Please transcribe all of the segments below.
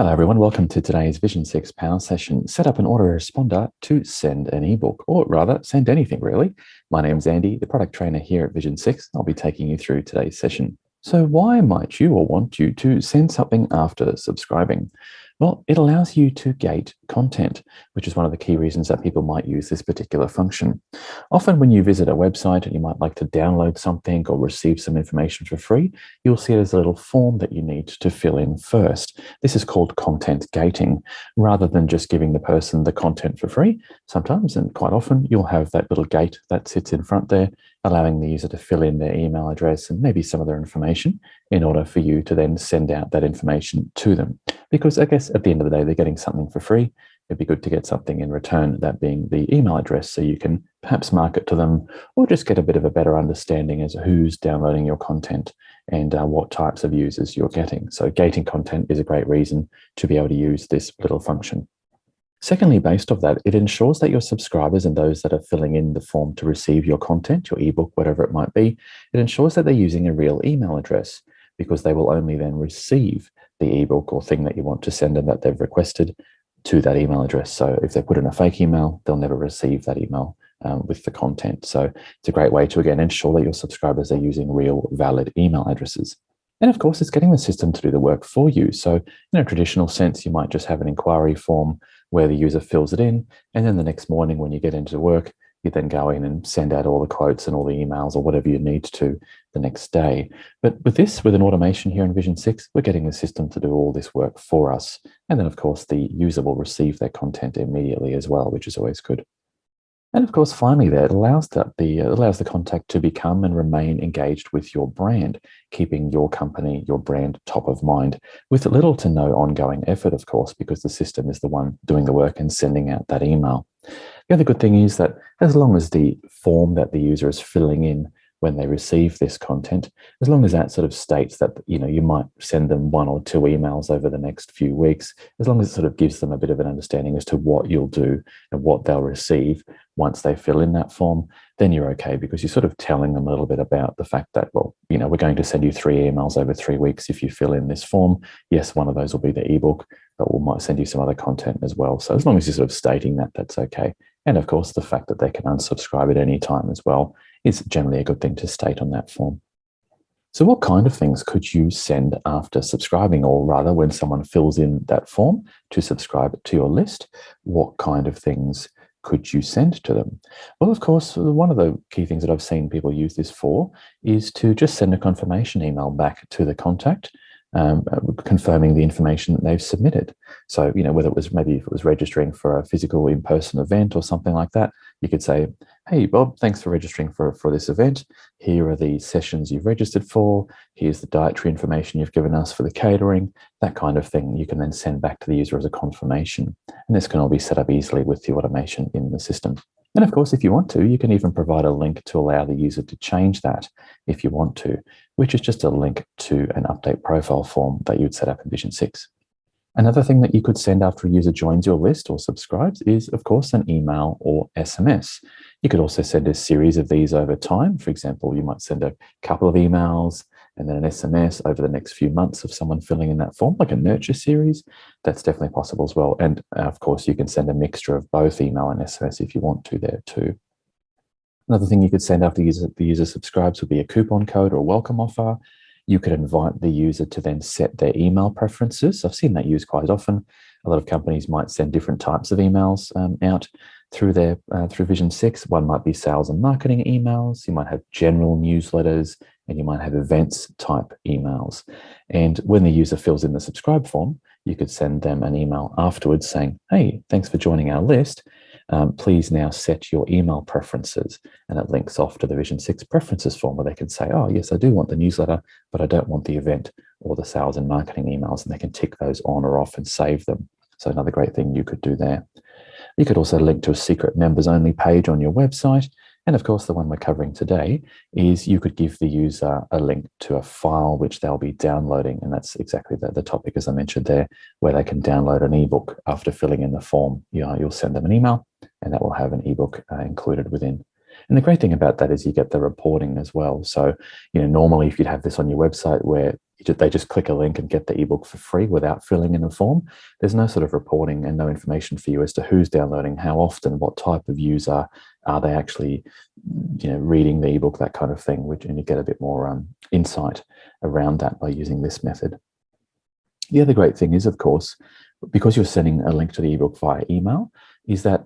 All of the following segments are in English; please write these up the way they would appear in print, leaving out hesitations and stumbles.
Hello everyone, welcome to today's Vision 6 Power Session. Set up an autoresponder to send an ebook, or rather, send anything really. My name's Andy, the product trainer here at Vision 6. I'll be taking you through today's session. So why might you or want you to send something after subscribing? Well, it allows you to gate content, which is one of the key reasons that people might use this particular function. Often when you visit a website and you might like to download something or receive some information for free, you'll see there's a little form that you need to fill in first. This is called content gating. Rather than just giving the person the content for free, sometimes and quite often you'll have that little gate that sits in front there, allowing the user to fill in their email address and maybe some other information in order for you to then send out that information to them. Because I guess at the end of the day, they're getting something for free. It'd be good to get something in return, that being the email address, so you can perhaps market to them or just get a bit of a better understanding as to who's downloading your content and what types of users you're getting. So gating content is a great reason to be able to use this little function. Secondly, based off that, it ensures that your subscribers and those that are filling in the form to receive your content, your ebook, whatever it might be, it ensures that they're using a real email address, because they will only then receive the ebook or thing that you want to send them that they've requested to that email address. So if they put in a fake email, they'll never receive that email with the content. So it's a great way to, again, ensure that your subscribers are using real valid email addresses. And of course, it's getting the system to do the work for you. So in a traditional sense, you might just have an inquiry form where the user fills it in, and then the next morning when you get into work, you then go in and send out all the quotes and all the emails or whatever you need to the next day. But with this, with an automation here in Vision 6, we're getting the system to do all this work for us. And then, of course, the user will receive their content immediately as well, which is always good. And of course, finally, there it allows the contact to become and remain engaged with your brand, keeping your company, your brand top of mind, with little to no ongoing effort, of course, because the system is the one doing the work and sending out that email. The other good thing is that as long as the form that the user is filling in when they receive this content, as long as that sort of states that, you might send them 1 or 2 emails over the next few weeks, as long as it sort of gives them a bit of an understanding as to what you'll do and what they'll receive once they fill in that form, then you're okay, because you're sort of telling them a little bit about the fact that, well, we're going to send you 3 emails over 3 weeks if you fill in this form. Yes, one of those will be the ebook, but we might send you some other content as well. So as long as you're sort of stating that, that's okay. And of course, the fact that they can unsubscribe at any time as well is generally a good thing to state on that form. So what kind of things could you send after subscribing, or rather when someone fills in that form to subscribe to your list? What kind of things could you send to them? Well, of course, one of the key things that I've seen people use this for is to just send a confirmation email back to the contact, confirming the information that they've submitted. So, whether it was maybe if it was registering for a physical in-person event or something like that, you could say, hey, Bob, thanks for registering for this event. Here are the sessions you've registered for. Here's the dietary information you've given us for the catering, that kind of thing. You can then send back to the user as a confirmation. And this can all be set up easily with the automation in the system. And of course, if you want to, you can even provide a link to allow the user to change that if you want to, which is just a link to an update profile form that you would set up in Vision 6. Another thing that you could send after a user joins your list or subscribes is, of course, an email or SMS. You could also send a series of these over time. For example, you might send a couple of emails and then an SMS over the next few months of someone filling in that form, like a nurture series. That's definitely possible as well. And of course, you can send a mixture of both email and SMS if you want to there too. Another thing you could send after the user subscribes would be a coupon code or a welcome offer. You could invite the user to then set their email preferences. I've seen that used quite often. A lot of companies might send different types of emails out through Vision 6. One might be sales and marketing emails. You might have general newsletters, and you might have events type emails. And when the user fills in the subscribe form, you could send them an email afterwards saying, hey, thanks for joining our list. Please now set your email preferences. And it links off to the Vision 6 preferences form where they can say, oh, yes, I do want the newsletter, but I don't want the event or the sales and marketing emails. And they can tick those on or off and save them. So another great thing you could do there. You could also link to a secret members only page on your website. And of course, the one we're covering today is you could give the user a link to a file which they'll be downloading. And that's exactly the topic, as I mentioned there, where they can download an ebook after filling in the form. You'll send them an email and that will have an ebook included within. And the great thing about that is you get the reporting as well. So, normally if you'd have this on your website where they just click a link and get the ebook for free without filling in a form. There's no sort of reporting and no information for you as to who's downloading, how often, what type of user, are they actually, reading the ebook, that kind of thing, and you get a bit more insight around that by using this method. The other great thing is, of course, because you're sending a link to the ebook via email, is that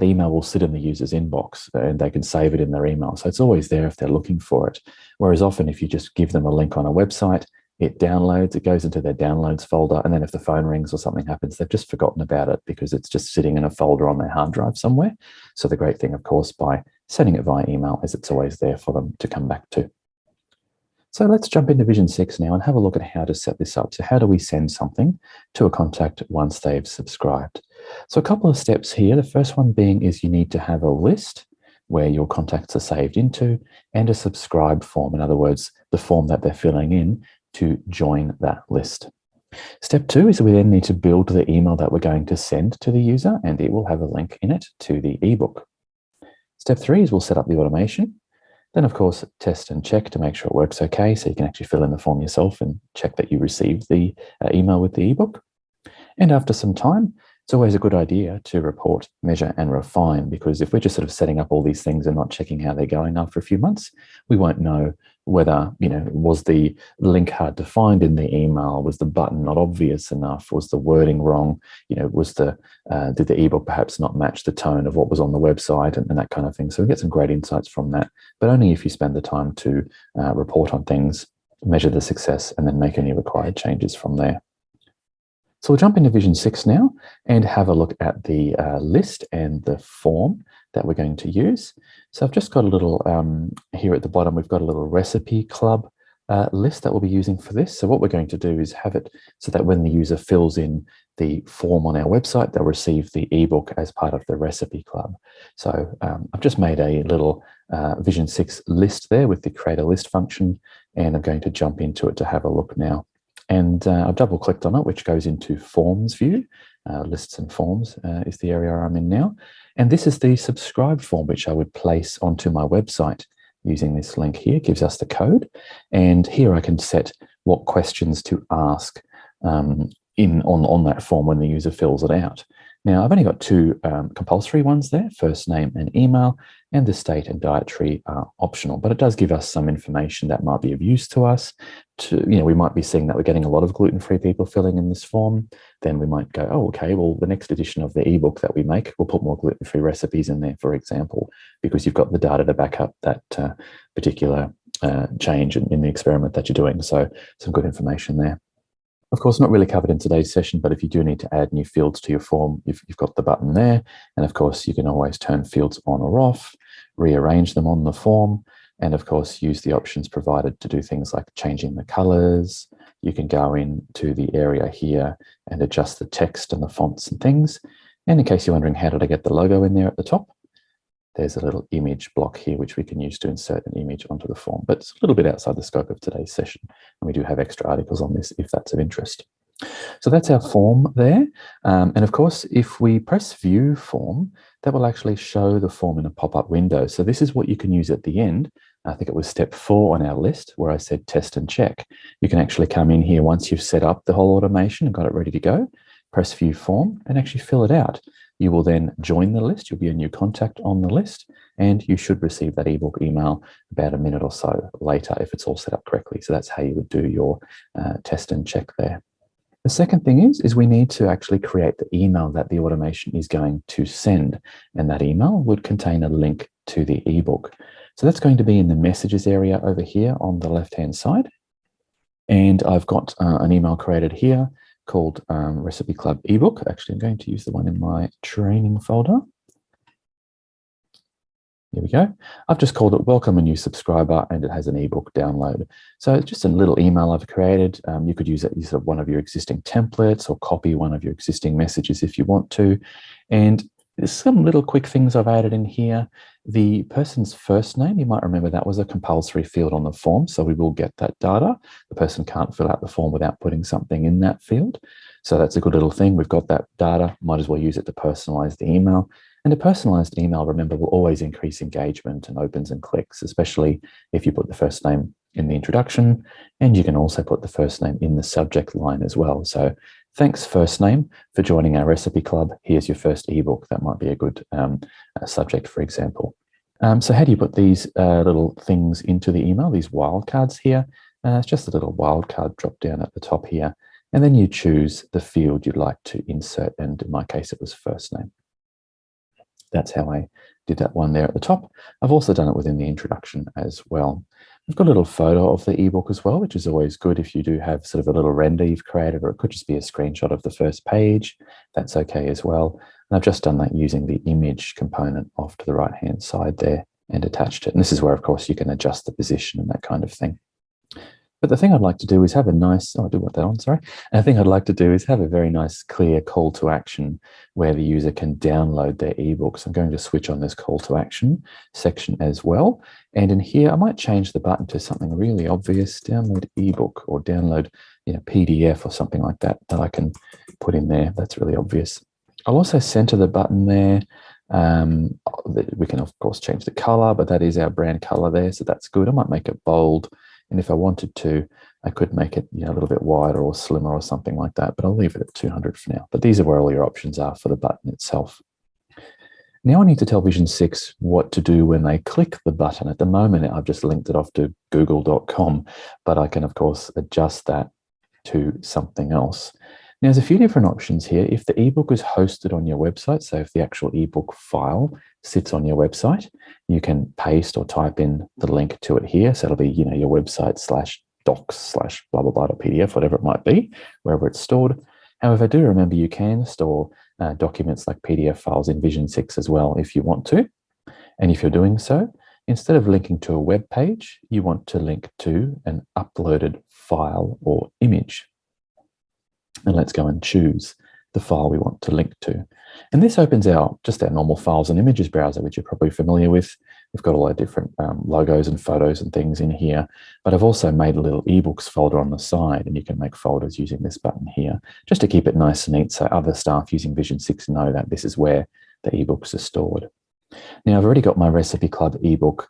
email will sit in the user's inbox and they can save it in their email. So it's always there if they're looking for it. Whereas often if you just give them a link on a website, it downloads, it goes into their downloads folder, and then if the phone rings or something happens, they've just forgotten about it because it's just sitting in a folder on their hard drive somewhere. So the great thing, of course, by sending it via email is it's always there for them to come back to. So let's jump into Vision 6 now and have a look at how to set this up. So how do we send something to a contact once they've subscribed? So a couple of steps here. The first one being is you need to have a list where your contacts are saved into and a subscribe form. In other words, the form that they're filling in to join that list. Step 2 is we then need to build the email that we're going to send to the user, and it will have a link in it to the ebook. Step 3 is we'll set up the automation. Then, of course, test and check to make sure it works okay, so you can actually fill in the form yourself and check that you received the email with the ebook. And after some time, it's always a good idea to report, measure, and refine, because if we're just sort of setting up all these things and not checking how they're going after a few months, we won't know whether, was the link hard to find in the email? Was the button not obvious enough? Was the wording wrong? Did the ebook perhaps not match the tone of what was on the website and that kind of thing? So we get some great insights from that, but only if you spend the time to report on things, measure the success, and then make any required changes from there. So we'll jump into Vision 6 now and have a look at the list and the form that we're going to use. So I've just got a little, here at the bottom, we've got a little recipe club list that we'll be using for this. So what we're going to do is have it so that when the user fills in the form on our website, they'll receive the ebook as part of the recipe club. So I've just made a little Vision 6 list there with the create a list function, and I'm going to jump into it to have a look now. And I've double clicked on it, which goes into Forms view. Lists and Forms is the area I'm in now. And this is the subscribe form, which I would place onto my website using this link here. It gives us the code. And here I can set what questions to ask on that form when the user fills it out. Now, I've only got 2 compulsory ones there, first name and email, and the state and dietary are optional, but it does give us some information that might be of use to us. We might be seeing that we're getting a lot of gluten-free people filling in this form. Then we might go, oh, okay, well, the next edition of the ebook that we make, we'll put more gluten-free recipes in there, for example, because you've got the data to back up that particular change in the experiment that you're doing. So some good information there. Of course, not really covered in today's session, but if you do need to add new fields to your form, you've got the button there. And of course, you can always turn fields on or off, rearrange them on the form, and of course, use the options provided to do things like changing the colors. You can go into the area here and adjust the text and the fonts and things. And in case you're wondering, how did I get the logo in there at the top? There's a little image block here, which we can use to insert an image onto the form, but it's a little bit outside the scope of today's session. And we do have extra articles on this if that's of interest. So that's our form there. And of course, if we press View Form, that will actually show the form in a pop-up window. So this is what you can use at the end. I think it was step 4 on our list where I said test and check. You can actually come in here once you've set up the whole automation and got it ready to go, press View Form and actually fill it out. You will then join the list. You'll be a new contact on the list, and you should receive that ebook email about a minute or so later if it's all set up correctly. So that's how you would do your test and check there. The second thing is we need to actually create the email that the automation is going to send, and that email would contain a link to the ebook. So that's going to be in the messages area over here on the left-hand side. And I've got an email created here called Recipe Club ebook. Actually, I'm going to use the one in my training folder. Here we go. I've just called it Welcome a New Subscriber, and it has an ebook download. So it's just a little email I've created. You could use it as one of your existing templates or copy one of your existing messages if you want to. And there's some little quick things I've added in here. The person's first name, you might remember that was a compulsory field on the form, so we will get that data. The person can't fill out the form without putting something in that field. So that's a good little thing. We've got that data, might as well use it to personalize the email. And a personalized email, remember, will always increase engagement and opens and clicks, especially if you put the first name in the introduction, and you can also put the first name in the subject line as well. So thanks, first name, for joining our recipe club. Here's your first ebook. That might be a good subject, for example. So how do you put these little things into the email, these wildcards here? It's just a little wildcard drop down at the top here. And then you choose the field you'd like to insert. And in my case, it was first name. That's how I did that one there at the top. I've also done it within the introduction as well. I've got a little photo of the ebook as well, which is always good if you do have sort of a little render you've created, or it could just be a screenshot of the first page. That's okay as well. And I've just done that using the image component off to the right-hand side there and attached it. And this is where, of course, you can adjust the position and that kind of thing. But the thing I'd like to do is have a nice, I do want that on, sorry. And the thing I'd like to do is have a very nice, clear call to action where the user can download their ebook. So I'm going to switch on this call to action section as well. And in here, I might change the button to something really obvious, download ebook, or download PDF or something like that I can put in there. That's really obvious. I'll also center the button there. We can, of course, change the color, but that is our brand color there. So that's good. I might make it bold. And if I wanted to, I could make it a little bit wider or slimmer or something like that, but I'll leave it at 200 for now. But these are where all your options are for the button itself. Now I need to tell Vision 6 what to do when they click the button. At the moment, I've just linked it off to google.com, but I can, of course, adjust that to something else. Now, there's a few different options here. If the ebook is hosted on your website, so if the actual ebook file sits on your website, you can paste or type in the link to it here. So it'll be, your website /docs/ blah, blah, blah, .pdf, whatever it might be, wherever it's stored. However, do remember you can store documents like PDF files in Vision 6 as well if you want to. And if you're doing so, instead of linking to a web page, you want to link to an uploaded file or image. And let's go and choose the file we want to link to. And this opens just our normal files and images browser, which you're probably familiar with. We've got all our different logos and photos and things in here, but I've also made a little ebooks folder on the side, and you can make folders using this button here, just to keep it nice and neat so other staff using Vision 6 know that this is where the ebooks are stored. Now, I've already got my Recipe Club ebook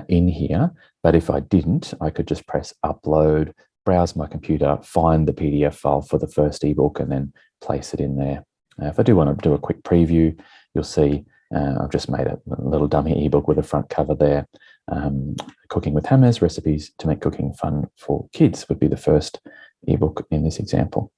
in here, but if I didn't, I could just press upload, browse my computer, find the PDF file for the first ebook, and then place it in there. If I do want to do a quick preview, you'll see I've just made a little dummy ebook with a front cover there. Cooking with Hammers, Recipes to Make Cooking Fun for Kids would be the first ebook in this example.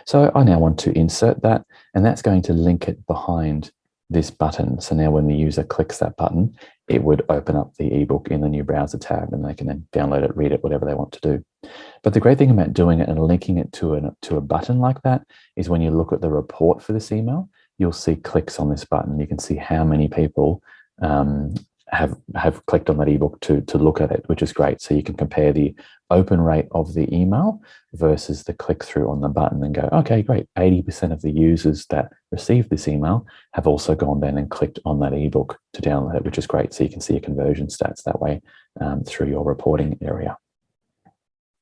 So I now want to insert that, and that's going to link it behind this button. So now when the user clicks that button, it would open up the ebook in the new browser tab, and they can then download it, read it, whatever they want to do. But the great thing about doing it and linking it to a button like that is when you look at the report for this email, you'll see clicks on this button. You can see how many people have clicked on that ebook to look at it, which is great. So you can compare the open rate of the email versus the click through on the button and go, okay, great. 80% of the users that received this email have also gone down and clicked on that ebook to download it, which is great. So you can see your conversion stats that way through your reporting area.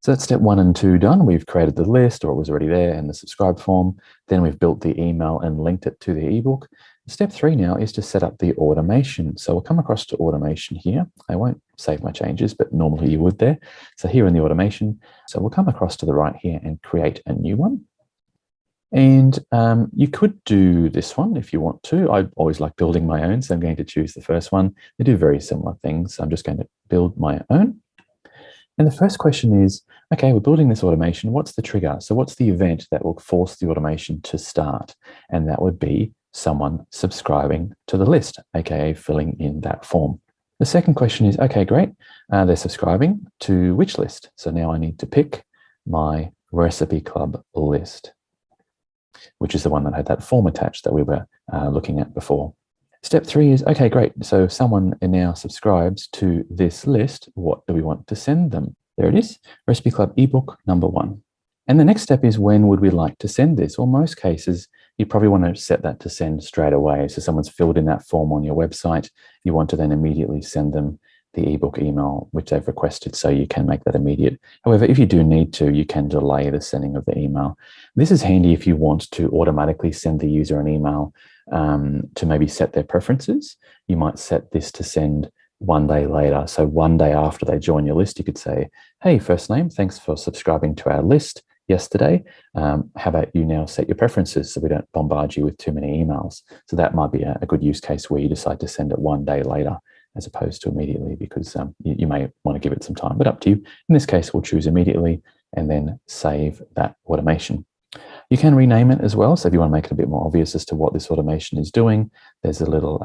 So that's step 1 and 2 done. We've created the list, or it was already there, and the subscribe form. Then we've built the email and linked it to the ebook. Step 3 now is to set up the automation. So we'll come across to automation here. I won't save my changes, but normally you would there. So here in the automation, so we'll come across to the right here and create a new one. And you could do this one if you want to. I always like building my own, so I'm going to choose the first one. They do very similar things. So I'm just going to build my own. And the first question is, okay, we're building this automation. What's the trigger? So what's the event that will force the automation to start? And that would be someone subscribing to the list, aka filling in that form. The second question is, okay, great. They're subscribing to which list? So now I need to pick my Recipe Club list, which is the one that had that form attached that we were looking at before. Step 3 is, okay, great. So if someone now subscribes to this list, what do we want to send them? There it is, Recipe Club ebook number 1. And the next step is, when would we like to send this? Well, most cases, you probably want to set that to send straight away. So someone's filled in that form on your website. You want to then immediately send them the ebook email which they've requested, so you can make that immediate. However, if you do need to, you can delay the sending of the email. This is handy if you want to automatically send the user an email to maybe set their preferences. You might set this to send one day later. So one day after they join your list, you could say, hey, first name, thanks for subscribing to our list yesterday. How about you now set your preferences so we don't bombard you with too many emails? So that might be a good use case where you decide to send it one day later as opposed to immediately, because you may want to give it some time, but up to you. In this case, we'll choose immediately and then save that automation. You can rename it as well. So if you want to make it a bit more obvious as to what this automation is doing, there's a little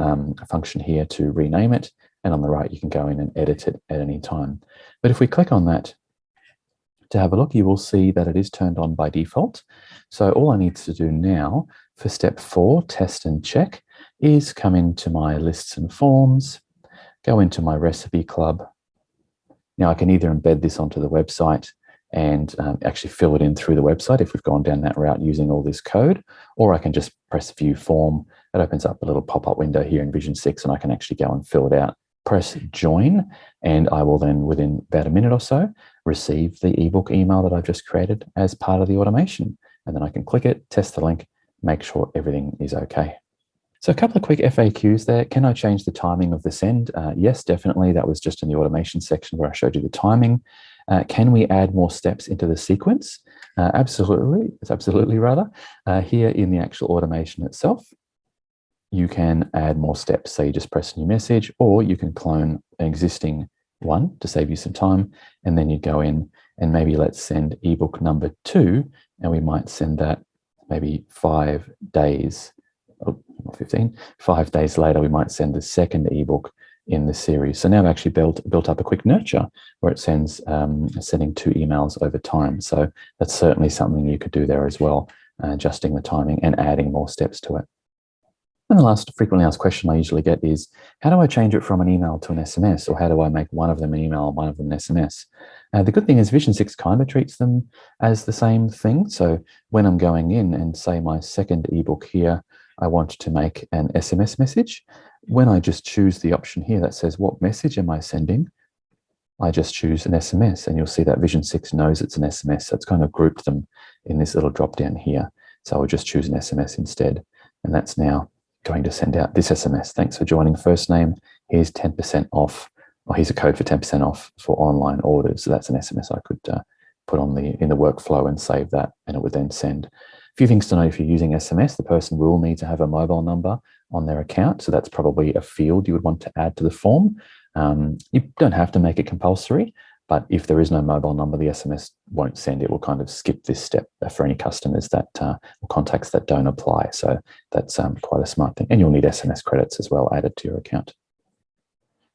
function here to rename it. And on the right, you can go in and edit it at any time. But if we click on that to have a look, you will see that it is turned on by default. So all I need to do now for step 4, test and check, is come into my lists and forms, go into my recipe club. Now I can either embed this onto the website and actually fill it in through the website if we've gone down that route using all this code, or I can just press view form. It opens up a little pop-up window here in Vision 6 and I can actually go and fill it out. Press join, and I will then, within about a minute or so, receive the ebook email that I've just created as part of the automation. And then I can click it, test the link, make sure everything is okay. So a couple of quick FAQs there. Can I change the timing of the send? Yes, definitely. That was just in the automation section where I showed you the timing. Can we add more steps into the sequence? Absolutely. It's absolutely rather. Here in the actual automation itself, you can add more steps. So you just press new message, or you can clone an existing one to save you some time. And then you go in and maybe let's send ebook number 2, and we might send that maybe 5 days, not 15, 5 days later, we might send the second ebook in the series. So now I've actually built up a quick nurture where it sends sending 2 emails over time. So that's certainly something you could do there as well, adjusting the timing and adding more steps to it. And the last frequently asked question I usually get is, how do I change it from an email to an SMS? Or how do I make one of them an email and one of them an SMS? The good thing is Vision 6 kind of treats them as the same thing. So when I'm going in and say my second ebook here, I want to make an SMS message. When I just choose the option here that says, what message am I sending? I just choose an SMS, and you'll see that Vision 6 knows it's an SMS. So it's kind of grouped them in this little drop down here. So I'll just choose an SMS instead. And that's now going to send out this SMS. Thanks for joining first name. Here's 10% off, or here's a code for 10% off for online orders. So that's an SMS I could put on in the workflow and save that, and it would then send. A few things to know: if you're using SMS, the person will need to have a mobile number on their account. So that's probably a field you would want to add to the form. You don't have to make it compulsory, but if there is no mobile number, the SMS won't send. It will kind of skip this step for any customers that or contacts that don't apply. So that's quite a smart thing. And you'll need SMS credits as well added to your account.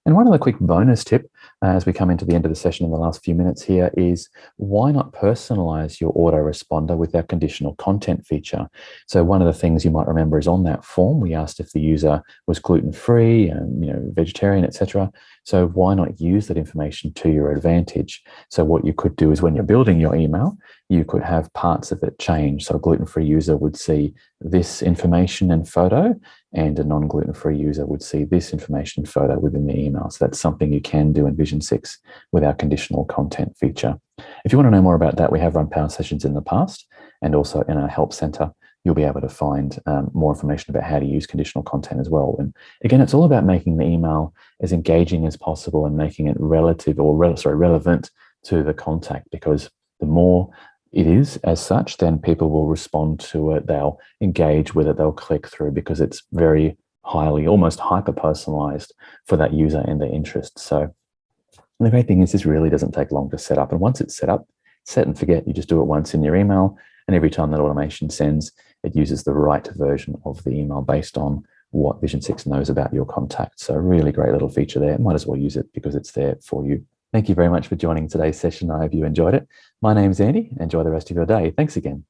And one other quick bonus tip as we come into the end of the session in the last few minutes here is, why not personalize your autoresponder with our conditional content feature? So one of the things you might remember is on that form, we asked if the user was gluten-free and vegetarian, etc. So why not use that information to your advantage? So what you could do is, when you're building your email, you could have parts of it change. So a gluten-free user would see this information and photo, and a non-gluten-free user would see this information and photo within the email. So that's something you can do in Vision 6 with our conditional content feature. If you want to know more about that, we have run Powersessions in the past, and also in our help center, you'll be able to find more information about how to use conditional content as well. And again, it's all about making the email as engaging as possible and making it relevant to the contact, because the more it is as such, then people will respond to it, they'll engage with it, they'll click through, because it's very highly, almost hyper-personalized for that user and their interests. So the great thing is, this really doesn't take long to set up. And once it's set up, set and forget. You just do it once in your email, and every time that automation sends, it uses the right version of the email based on what Vision 6 knows about your contact. So a really great little feature there. Might as well use it because it's there for you. Thank you very much for joining today's session. I hope you enjoyed it. My name's Andy. Enjoy the rest of your day. Thanks again.